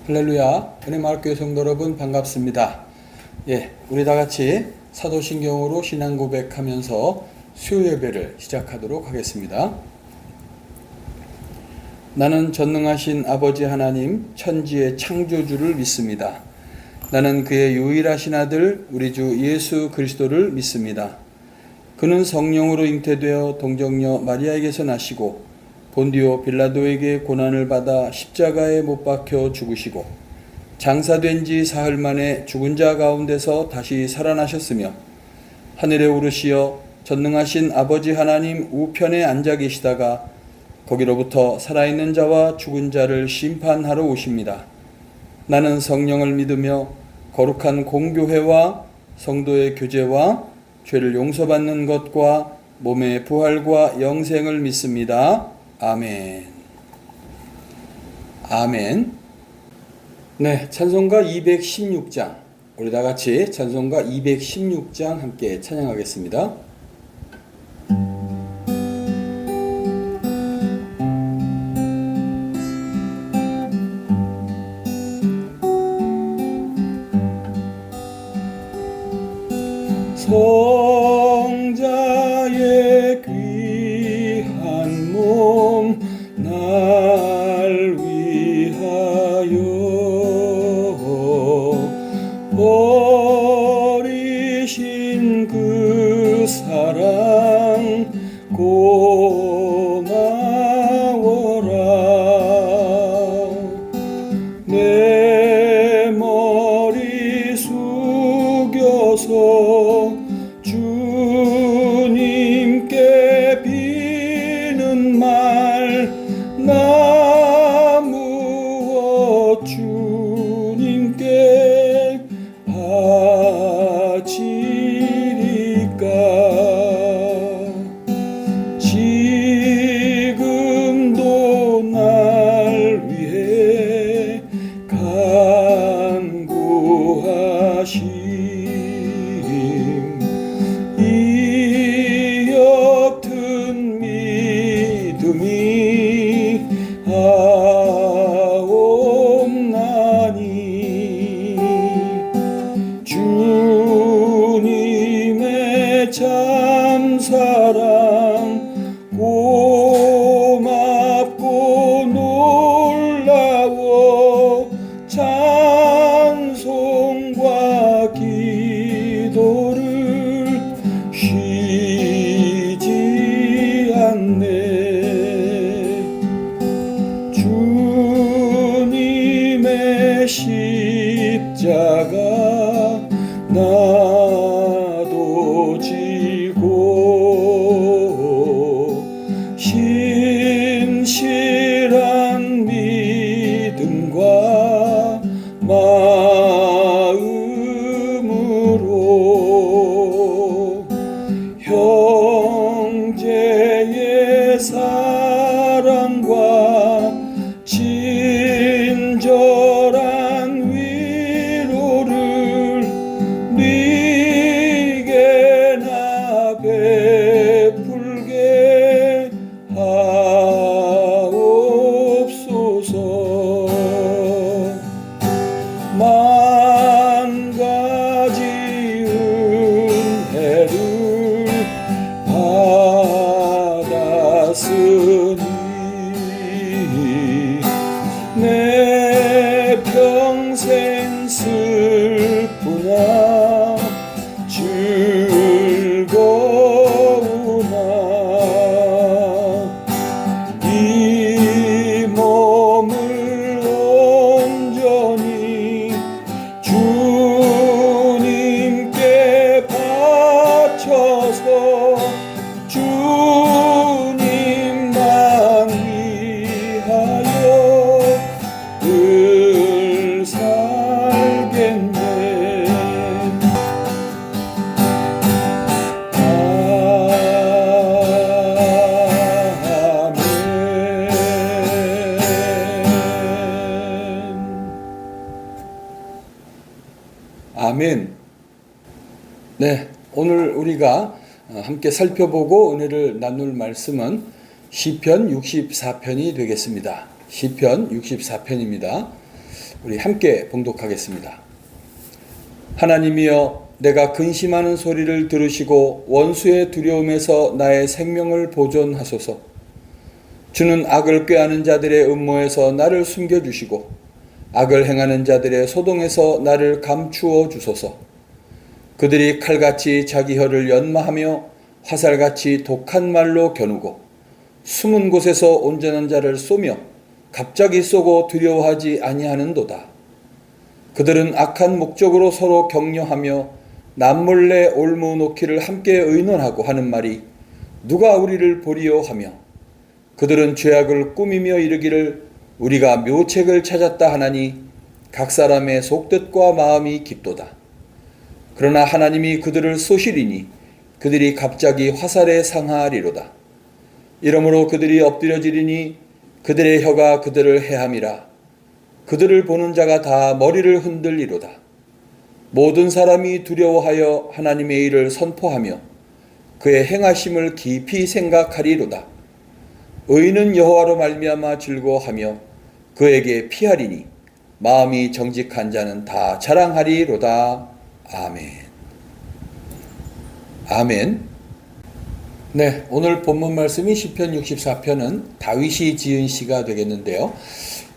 할렐루야. 은혜마을교회 성도 여러분 반갑습니다. 우리 다 같이 사도신경으로 신앙 고백하면서 수요 예배를 시작하도록 하겠습니다. 나는 전능하신 아버지 하나님 천지의 창조주를 믿습니다. 나는 그의 유일하신 아들 우리 주 예수 그리스도를 믿습니다. 그는 성령으로 잉태되어 동정녀 마리아에게서 나시고 본디오 빌라도에게 고난을 받아 십자가에 못 박혀 죽으시고 장사된 지 사흘 만에 죽은 자 가운데서 다시 살아나셨으며 하늘에 오르시어 전능하신 아버지 하나님 우편에 앉아 계시다가 거기로부터 살아있는 자와 죽은 자를 심판하러 오십니다. 나는 성령을 믿으며 거룩한 공교회와 성도의 교제와 죄를 용서받는 것과 몸의 부활과 영생을 믿습니다. 아멘. 아멘. 찬송가 216장. 우리 다 같이 찬송가 216장 함께 찬양하겠습니다. 성자의 귀한 몸 날 위하여 버리신 그 사랑 고마워라. 내 머리 숙여서 주님께 비는 말 나 무엇 주님께 바치리까. 지금도 날 위해 간구하시 이 옅은 믿음이 하옵나니 주님의 참사랑 고맙고 놀라워 찬송과 기도를 쉬지 않네. 주님의 십자가 나도 지고 신실한 믿음과 마음으로 형제의 사랑과 친절한 위로를 네게 나 베풀게 하옵소서. 만 가지 은혜를 받았으니 내 평생 슬프나 즐거우나 이 몸을 온전히 주님께 바쳐서 주님만 위하여 늘 살겠네. 아멘. 오늘 우리가 함께 살펴보고 은혜를 나눌 말씀은 시편 64편이 되겠습니다. 시편 64편입니다. 우리 함께 봉독하겠습니다. 하나님이여, 내가 근심하는 소리를 들으시고 원수의 두려움에서 나의 생명을 보존하소서. 주는 악을 꾀하는 자들의 음모에서 나를 숨겨주시고 악을 행하는 자들의 소동에서 나를 감추어 주소서. 그들이 칼같이 자기 혀를 연마하며 화살같이 독한 말로 겨누고 숨은 곳에서 온전한 자를 쏘며 갑자기 쏘고 두려워하지 아니하는도다. 그들은 악한 목적으로 서로 격려하며 남몰래 올무 놓기를 함께 의논하고 하는 말이 누가 우리를 보리요 하며 그들은 죄악을 꾸미며 이르기를 우리가 묘책을 찾았다 하나니 각 사람의 속뜻과 마음이 깊도다. 그러나 하나님이 그들을 쏘시리니 그들이 갑자기 화살에 상하리로다. 이러므로 그들이 엎드려지리니 그들의 혀가 그들을 해함이라. 그들을 보는 자가 다 머리를 흔들리로다. 모든 사람이 두려워하여 하나님의 일을 선포하며 그의 행하심을 깊이 생각하리로다. 의인은 여호와로 말미암아 즐거워하며 그에게 피하리니 마음이 정직한 자는 다 자랑하리로다. 아멘. 아멘. 네, 오늘 본문 말씀이 시편 64편은 다윗이 지은 시가 되겠는데요.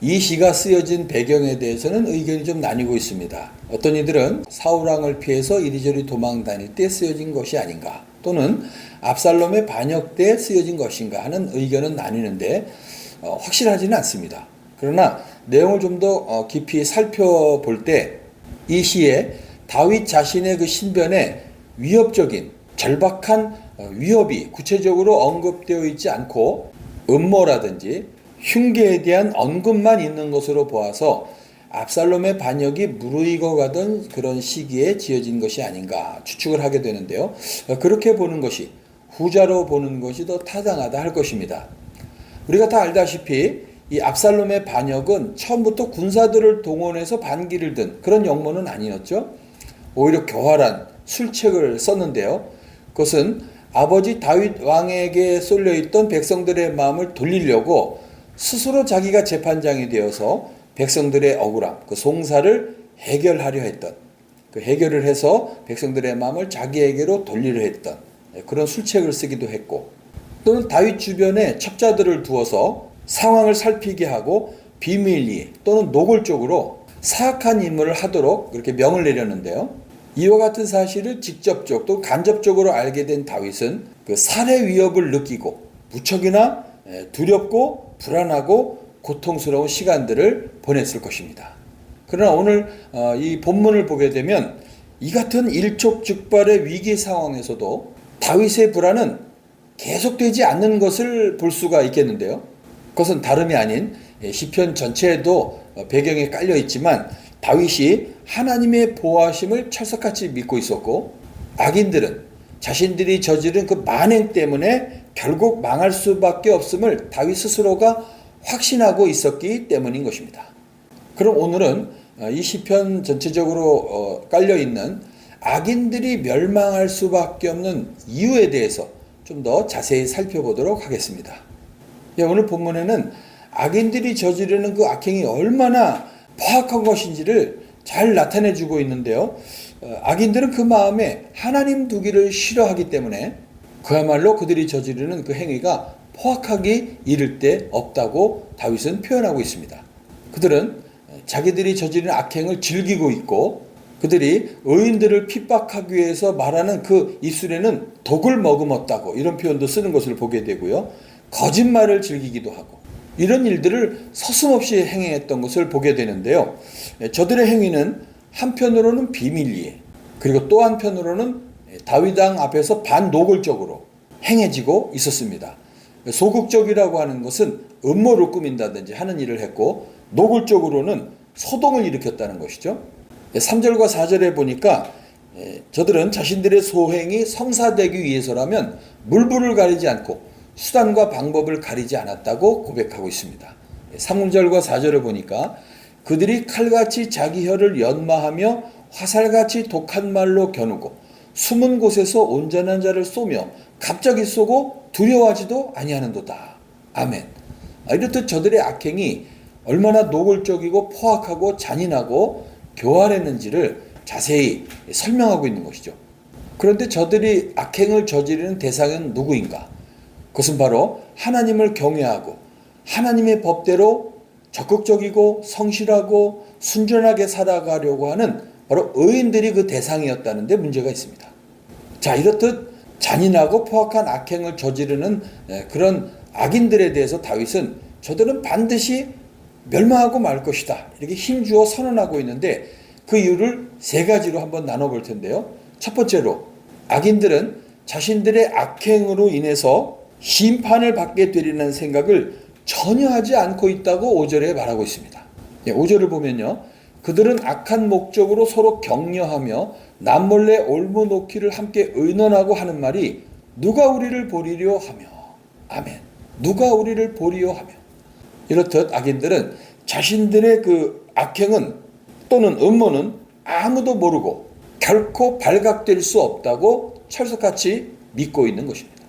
이 시가 쓰여진 배경에 대해서는 의견이 좀 나뉘고 있습니다. 어떤 이들은 사울왕을 피해서 이리저리 도망 다닐 때 쓰여진 것이 아닌가, 또는 압살롬의 반역 때 쓰여진 것인가 하는 의견은 나뉘는데 확실하지는 않습니다. 그러나 내용을 좀 더 깊이 살펴볼 때 이 시에 다윗 자신의 그 신변에 위협적인 절박한 위협이 구체적으로 언급되어 있지 않고 음모라든지 흉계에 대한 언급만 있는 것으로 보아서 압살롬의 반역이 무르익어 가던 그런 시기에 지어진 것이 아닌가 추측을 하게 되는데요. 그렇게 보는 것이, 후자로 보는 것이 더 타당하다 할 것입니다. 우리가 다 알다시피 이 압살롬의 반역은 처음부터 군사들을 동원해서 반기를 든 그런 영모는 아니었죠. 오히려 교활한 술책을 썼는데요. 그것은 아버지 다윗 왕에게 쏠려있던 백성들의 마음을 돌리려고 스스로 자기가 재판장이 되어서 백성들의 억울함, 그 송사를 해결하려 했던, 그 해결을 해서 백성들의 마음을 자기에게로 돌리려 했던 그런 술책을 쓰기도 했고, 또는 다윗 주변에 첩자들을 두어서 상황을 살피게 하고 비밀리 또는 노골적으로 사악한 임무를 하도록 그렇게 명을 내렸는데요. 이와 같은 사실을 직접적 또 간접적으로 알게 된 다윗은 그 살해 위협을 느끼고 무척이나 두렵고 불안하고 고통스러운 시간들을 보냈을 것입니다. 그러나 오늘 이 본문을 보게 되면 이 같은 일촉즉발의 위기 상황에서도 다윗의 불안은 계속되지 않는 것을 볼 수가 있겠는데요. 그것은 다름이 아닌 시편 전체에도 배경에 깔려 있지만 다윗이 하나님의 보호하심을 철석같이 믿고 있었고, 악인들은 자신들이 저지른 그 만행 때문에 결국 망할 수밖에 없음을 다윗 스스로가 확신하고 있었기 때문인 것입니다. 그럼 오늘은 이 시편 전체적으로 깔려 있는 악인들이 멸망할 수밖에 없는 이유에 대해서 좀 더 자세히 살펴보도록 하겠습니다. 오늘 본문에는 악인들이 저지르는 그 악행이 얼마나 포악한 것인지를 잘 나타내주고 있는데요. 악인들은 그 마음에 하나님 두기를 싫어하기 때문에 그야말로 그들이 저지르는 그 행위가 포악하기 이를 데 없다고 다윗은 표현하고 있습니다. 그들은 자기들이 저지르는 악행을 즐기고 있고, 그들이 의인들을 핍박하기 위해서 말하는 그 입술에는 독을 머금었다고 이런 표현도 쓰는 것을 보게 되고요. 거짓말을 즐기기도 하고 이런 일들을 서슴없이 행했던 것을 보게 되는데요. 저들의 행위는 한편으로는 비밀리에, 그리고 또 한편으로는 다윗 왕 앞에서 반노골적으로 행해지고 있었습니다. 소극적이라고 하는 것은 음모를 꾸민다든지 하는 일을 했고, 노골적으로는 소동을 일으켰다는 것이죠. 3절과 4절에 보니까 저들은 자신들의 소행이 성사되기 위해서라면 물불을 가리지 않고 수단과 방법을 가리지 않았다고 고백하고 있습니다. 3절과 4절을 보니까 그들이 칼같이 자기 혀를 연마하며 화살같이 독한 말로 겨누고 숨은 곳에서 온전한 자를 쏘며 갑자기 쏘고 두려워하지도 아니하는도다. 아멘. 이렇듯 저들의 악행이 얼마나 노골적이고 포악하고 잔인하고 교활했는지를 자세히 설명하고 있는 것이죠. 그런데 저들이 악행을 저지르는 대상은 누구인가? 그것은 바로 하나님을 경외하고 하나님의 법대로 적극적이고 성실하고 순전하게 살아가려고 하는 바로 의인들이 그 대상이었다는 데 문제가 있습니다. 자, 이렇듯 잔인하고 포악한 악행을 저지르는 그런 악인들에 대해서 다윗은 저들은 반드시 멸망하고 말 것이다, 이렇게 힘주어 선언하고 있는데, 그 이유를 세 가지로 한번 나눠볼 텐데요. 첫 번째로, 악인들은 자신들의 악행으로 인해서 심판을 받게 되리라는 생각을 전혀 하지 않고 있다고 5절에 말하고 있습니다. 5절을 보면요, 그들은 악한 목적으로 서로 격려하며 남몰래 올무놓기를 함께 의논하고 하는 말이 누가 우리를 보리려 하며. 아멘. 누가 우리를 보리려 하며. 이렇듯 악인들은 자신들의 그 악행은 또는 음모는 아무도 모르고 결코 발각될 수 없다고 철석같이 믿고 있는 것입니다.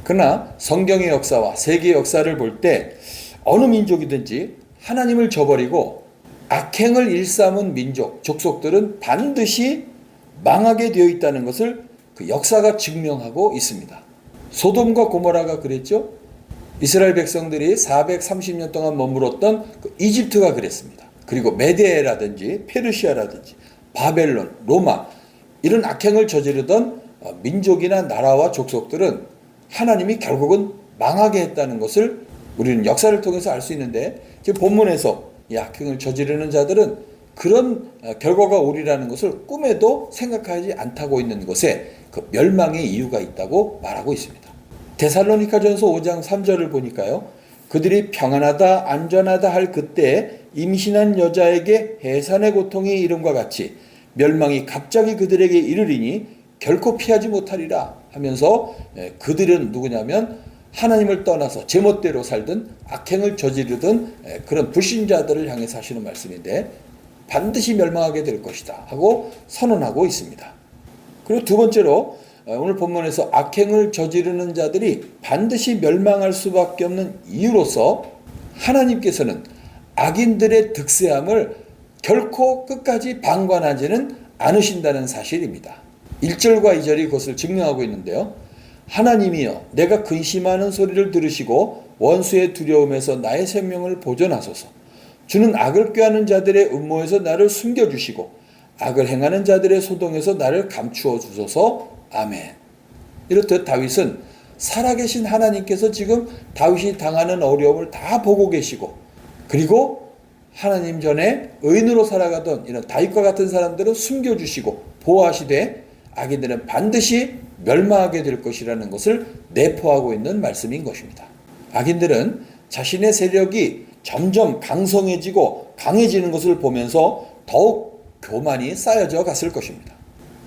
그러나 성경의 역사와 세계의 역사를 볼 때 어느 민족이든지 하나님을 저버리고 악행을 일삼은 민족, 족속들은 반드시 망하게 되어 있다는 것을 그 역사가 증명하고 있습니다. 소돔과 고모라가 그랬죠. 이스라엘 백성들이 430년 동안 머물렀던 그 이집트가 그랬습니다. 그리고 메데라든지 페르시아라든지 바벨론, 로마, 이런 악행을 저지르던 민족이나 나라와 족속들은 하나님이 결국은 망하게 했다는 것을 우리는 역사를 통해서 알 수 있는데, 지금 본문에서 이 악행을 저지르는 자들은 그런 결과가 오리라는 것을 꿈에도 생각하지 않다고 있는 것에 그 멸망의 이유가 있다고 말하고 있습니다. 데살로니가전서 5장 3절을 보니까요, 그들이 평안하다 안전하다 할 그때 임신한 여자에게 해산의 고통이 이름과 같이 멸망이 갑자기 그들에게 이르리니 결코 피하지 못하리라 하면서, 그들은 누구냐면 하나님을 떠나서 제멋대로 살든 악행을 저지르든 그런 불신자들을 향해서 하시는 말씀인데, 반드시 멸망하게 될 것이다 하고 선언하고 있습니다. 그리고 두 번째로, 오늘 본문에서 악행을 저지르는 자들이 반드시 멸망할 수밖에 없는 이유로서 하나님께서는 악인들의 득세함을 결코 끝까지 방관하지는 않으신다는 사실입니다. 1절과 2절이 그것을 증명하고 있는데요. 하나님이여, 내가 근심하는 소리를 들으시고 원수의 두려움에서 나의 생명을 보존하소서. 주는 악을 꾀하는 자들의 음모에서 나를 숨겨주시고 악을 행하는 자들의 소동에서 나를 감추어 주소서. 아멘. 이렇듯 다윗은 살아계신 하나님께서 지금 다윗이 당하는 어려움을 다 보고 계시고, 그리고 하나님 전에 의인으로 살아가던 이런 다윗과 같은 사람들은 숨겨주시고 보호하시되 악인들은 반드시 멸망하게 될 것이라는 것을 내포하고 있는 말씀인 것입니다. 악인들은 자신의 세력이 점점 강성해지고 강해지는 것을 보면서 더욱 교만이 쌓여져 갔을 것입니다.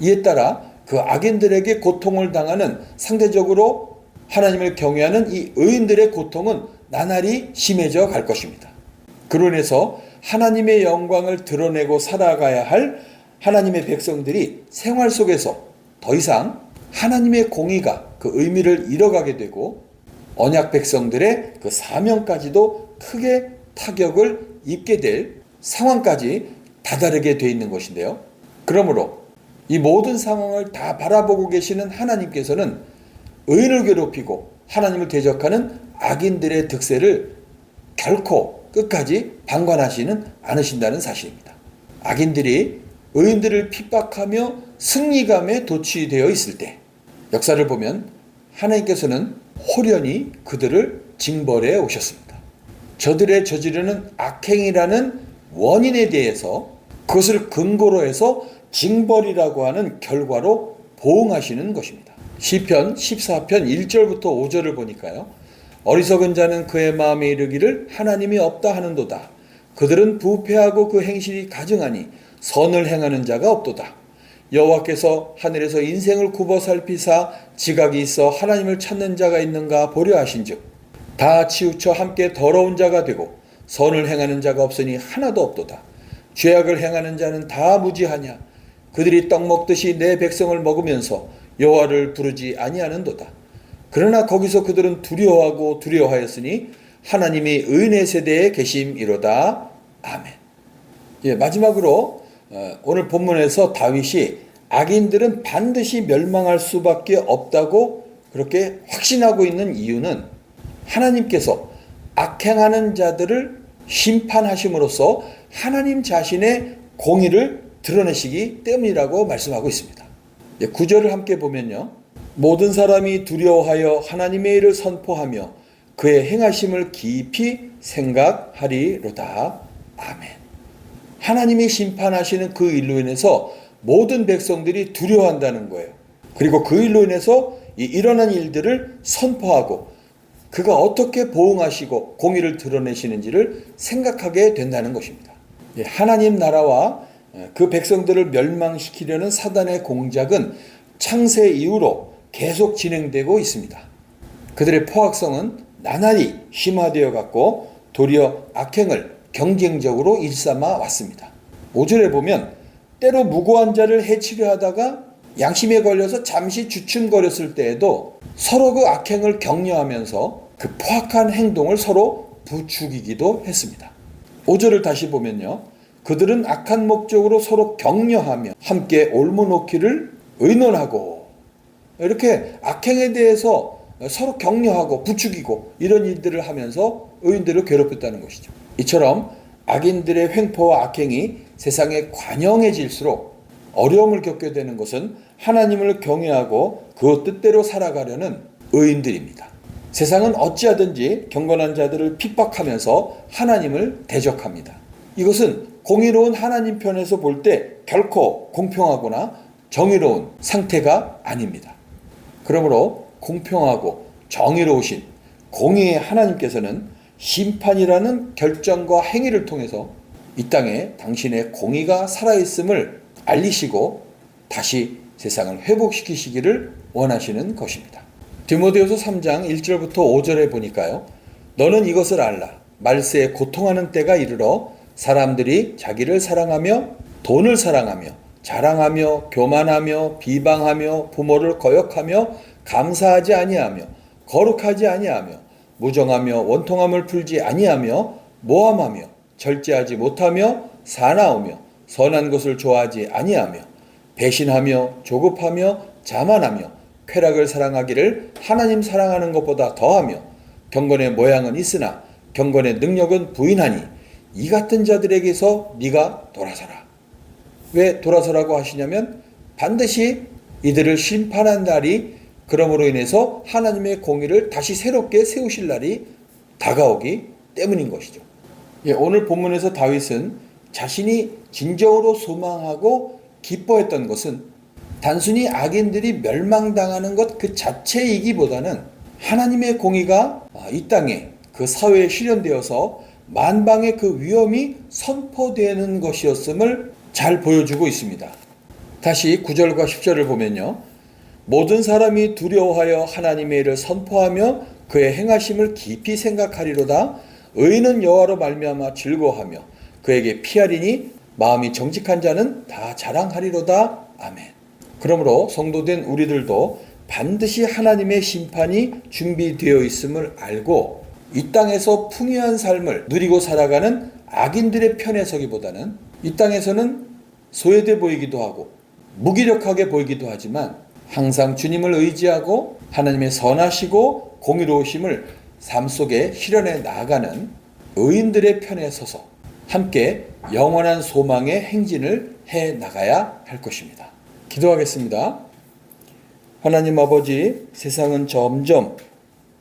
이에 따라 그 악인들에게 고통을 당하는, 상대적으로 하나님을 경외하는 이 의인들의 고통은 나날이 심해져 갈 것입니다. 그로 인해서 하나님의 영광을 드러내고 살아가야 할 하나님의 백성들이 생활 속에서 더 이상 하나님의 공의가 그 의미를 잃어가게 되고 언약 백성들의 그 사명까지도 크게 타격을 입게 될 상황까지 다다르게 되어 있는 것인데요. 그러므로 이 모든 상황을 다 바라보고 계시는 하나님께서는 의인을 괴롭히고 하나님을 대적하는 악인들의 득세를 결코 끝까지 방관하시는 않으신다는 사실입니다. 악인들이 의인들을 핍박하며 승리감에 도취되어 있을 때 역사를 보면 하나님께서는 호련히 그들을 징벌해 오셨습니다. 저들의 저지르는 악행이라는 원인에 대해서 그것을 근거로 해서 징벌이라고 하는 결과로 보응하시는 것입니다. 시편 14편 1절부터 5절을 보니까요, 어리석은 자는 그의 마음에 이르기를 하나님이 없다 하는도다. 그들은 부패하고 그 행실이 가증하니 선을 행하는 자가 없도다. 여호와께서 하늘에서 인생을 굽어 살피사 지각이 있어 하나님을 찾는 자가 있는가 보려 하신즉 다 치우쳐 함께 더러운 자가 되고 선을 행하는 자가 없으니 하나도 없도다. 죄악을 행하는 자는 다 무지하냐. 그들이 떡 먹듯이 내 백성을 먹으면서 여호와를 부르지 아니하는도다. 그러나 거기서 그들은 두려워하고 두려워하였으니 하나님이 의인의 세대에 계심이로다. 아멘. 마지막으로 오늘 본문에서 다윗이 악인들은 반드시 멸망할 수밖에 없다고 그렇게 확신하고 있는 이유는 하나님께서 악행하는 자들을 심판하심으로써 하나님 자신의 공의를 드러내시기 때문이라고 말씀하고 있습니다. 9절을 함께 보면요. 모든 사람이 두려워하여 하나님의 일을 선포하며 그의 행하심을 깊이 생각하리로다. 아멘. 하나님이 심판하시는 그 일로 인해서 모든 백성들이 두려워한다는 거예요. 그리고 그 일로 인해서 일어난 일들을 선포하고 그가 어떻게 보응하시고 공의를 드러내시는지를 생각하게 된다는 것입니다. 하나님 나라와 그 백성들을 멸망시키려는 사단의 공작은 창세 이후로 계속 진행되고 있습니다. 그들의 포악성은 나날이 심화되어 갔고 도리어 악행을 경쟁적으로 일삼아 왔습니다. 5절에 보면 때로 무고한 자를 해치려 하다가 양심에 걸려서 잠시 주춤거렸을 때에도 서로 그 악행을 격려하면서 그 포악한 행동을 서로 부추기기도 했습니다. 5절을 다시 보면요. 그들은 악한 목적으로 서로 격려하며 함께 올무놓기를 의논하고 이렇게 악행에 대해서 서로 격려하고 부추기고 이런 일들을 하면서 의인들을 괴롭혔다는 것이죠. 이처럼 악인들의 횡포와 악행이 세상에 관영해질수록 어려움을 겪게 되는 것은 하나님을 경외하고 그 뜻대로 살아가려는 의인들입니다. 세상은 어찌하든지 경건한 자들을 핍박하면서 하나님을 대적합니다. 이것은 공의로운 하나님 편에서 볼 때 결코 공평하거나 정의로운 상태가 아닙니다. 그러므로 공평하고 정의로우신 공의의 하나님께서는 심판이라는 결정과 행위를 통해서 이 땅에 당신의 공의가 살아있음을 알리시고 다시 세상을 회복시키시기를 원하시는 것입니다. 디모데후서 3장 1절부터 5절에 보니까요. 너는 이것을 알라. 말세에 고통하는 때가 이르러 사람들이 자기를 사랑하며 돈을 사랑하며 자랑하며 교만하며 비방하며 부모를 거역하며 감사하지 아니하며 거룩하지 아니하며 무정하며 원통함을 풀지 아니하며 모함하며 절제하지 못하며 사나우며 선한 것을 좋아하지 아니하며 배신하며 조급하며 자만하며 쾌락을 사랑하기를 하나님 사랑하는 것보다 더하며 경건의 모양은 있으나 경건의 능력은 부인하니 이 같은 자들에게서 네가 돌아서라. 왜 돌아서라고 하시냐면 반드시 이들을 심판한 날이 그러므로 인해서 하나님의 공의를 다시 새롭게 세우실 날이 다가오기 때문인 것이죠. 오늘 본문에서 다윗은 자신이 진정으로 소망하고 기뻐했던 것은 단순히 악인들이 멸망당하는 것 그 자체이기보다는 하나님의 공의가 이 땅에 그 사회에 실현되어서 만방의 그 위험이 선포되는 것이었음을 잘 보여주고 있습니다. 다시 9절과 10절을 보면요. 모든 사람이 두려워하여 하나님의 일을 선포하며 그의 행하심을 깊이 생각하리로다. 의인은 여호와로 말미암아 즐거워하며 그에게 피하리니 마음이 정직한 자는 다 자랑하리로다. 아멘. 그러므로 성도된 우리들도 반드시 하나님의 심판이 준비되어 있음을 알고 이 땅에서 풍요한 삶을 누리고 살아가는 악인들의 편에 서기보다는 이 땅에서는 소외돼 보이기도 하고 무기력하게 보이기도 하지만 항상 주님을 의지하고 하나님의 선하시고 공의로우심을 삶 속에 실현해 나아가는 의인들의 편에 서서 함께 영원한 소망의 행진을 해 나가야 할 것입니다. 기도하겠습니다. 하나님 아버지, 세상은 점점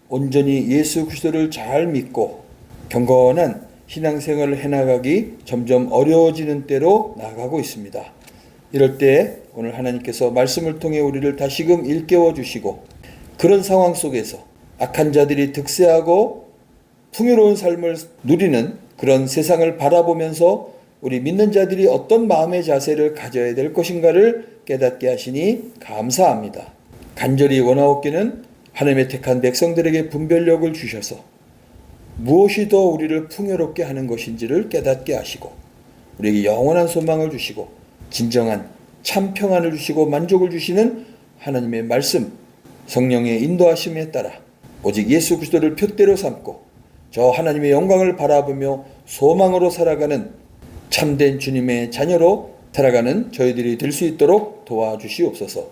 온전히 예수 그리스도를 잘 믿고 경건한 신앙생활을 해나가기 점점 어려워지는 때로 나아가고 있습니다. 이럴 때 오늘 하나님께서 말씀을 통해 우리를 다시금 일깨워 주시고 그런 상황 속에서 악한 자들이 득세하고 풍요로운 삶을 누리는 그런 세상을 바라보면서 우리 믿는 자들이 어떤 마음의 자세를 가져야 될 것인가를 깨닫게 하시니 감사합니다. 간절히 원하옵기는 하나님의 택한 백성들에게 분별력을 주셔서 무엇이 더 우리를 풍요롭게 하는 것인지를 깨닫게 하시고 우리에게 영원한 소망을 주시고 진정한 참 평안을 주시고 만족을 주시는 하나님의 말씀, 성령의 인도하심에 따라 오직 예수 그리스도를 표대로 삼고 저 하나님의 영광을 바라보며 소망으로 살아가는 참된 주님의 자녀로 살아가는 저희들이 될 수 있도록 도와주시옵소서.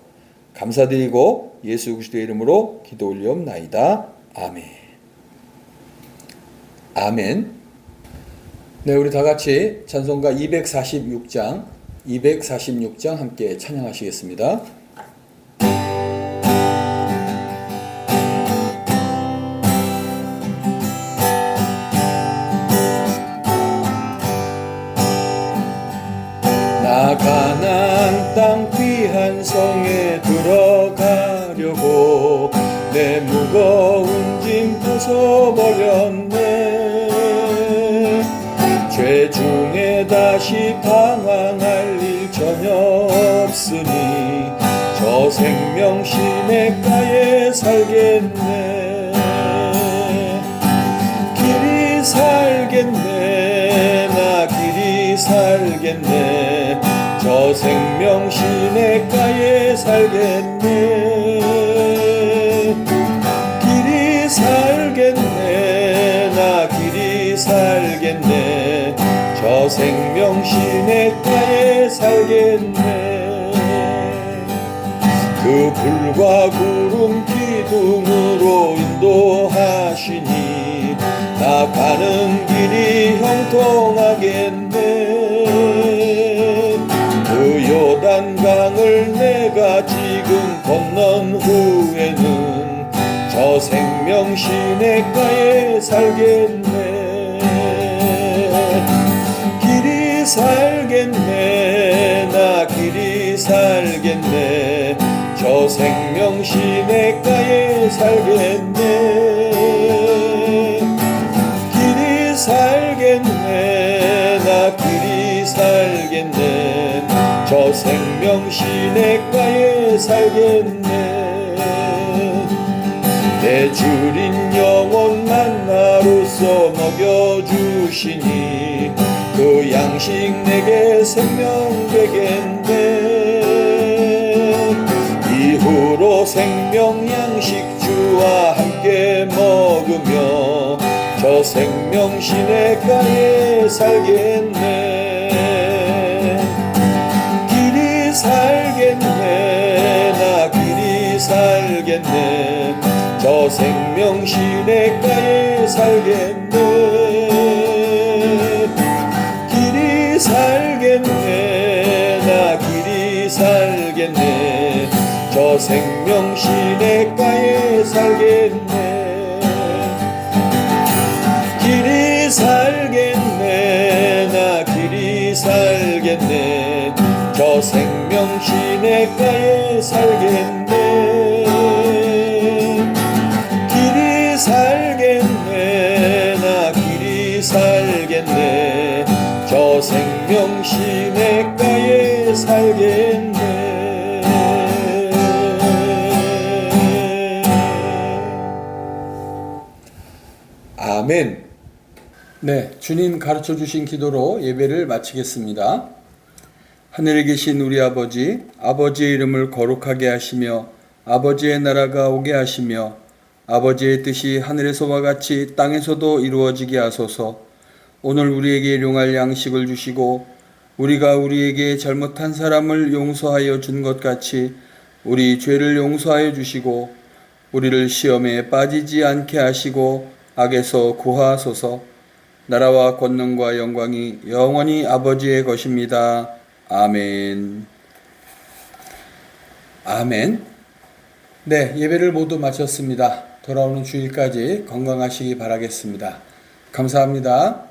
감사드리고 예수 그리스도의 이름으로 기도 올리옵나이다. 아멘. 아멘. 네, 우리 다 같이 찬송가 246장 함께 찬양하시겠습니다. 나 가나안 땅 귀한 성에 들어가려고 내 무거운 짐 벗어버렸네. 죄 중에 다시 방황할 일 전혀 없으니 저 생명 시냇가에 살겠네. 길이 살겠네. 나 길이 살겠네. 저 생명 시냇가에 살겠네. 길이 살겠네. 나 길이 살겠네. 저 생명 시냇가에 살겠네. 그 불과 구름 기둥으로 인도하시니 나 가는 길이 형통하겠네. 그 요단강을 내가 지금 건넌 후에는 저 생명 시냇가에 살겠네. 길이 살겠네. 나 길이 살겠네. 저 생명 시냇가에 살겠네. 길이 살겠네. 나 길이 살겠네. 저 생명 시냇가에 살겠네. 내 주린 영혼 만나로서 먹여주시니 그 양식 내게 생명 되겠네. 이후로 생명 양식 주와 함께 먹으며 저 생명 시냇가에 살겠네. 길이 살겠네. 나 길이 살겠네. 저 생명 시냇가에 살겠네. 길이 살겠네. 나 길이 살겠네. 저 생명 시냇가에 살겠네. 길이 살겠네. 나 길이 살겠네. 저 생명 시냇가에 살겠네. 길이 살겠네. 나 길이 살겠네. 저 생명 시냇가에 살겠네. 아멘. 네, 주님 가르쳐 주신 기도로 예배를 마치겠습니다. 하늘에 계신 우리 아버지, 아버지의 이름을 거룩하게 하시며 아버지의 나라가 오게 하시며 아버지의 뜻이 하늘에서와 같이 땅에서도 이루어지게 하소서. 오늘 우리에게 일용할 양식을 주시고 우리가 우리에게 잘못한 사람을 용서하여 준 것 같이 우리 죄를 용서하여 주시고 우리를 시험에 빠지지 않게 하시고 악에서 구하소서. 나라와 권능과 영광이 영원히 아버지의 것입니다. 아멘. 아멘. 네, 예배를 모두 마쳤습니다. 돌아오는 주일까지 건강하시기 바라겠습니다. 감사합니다.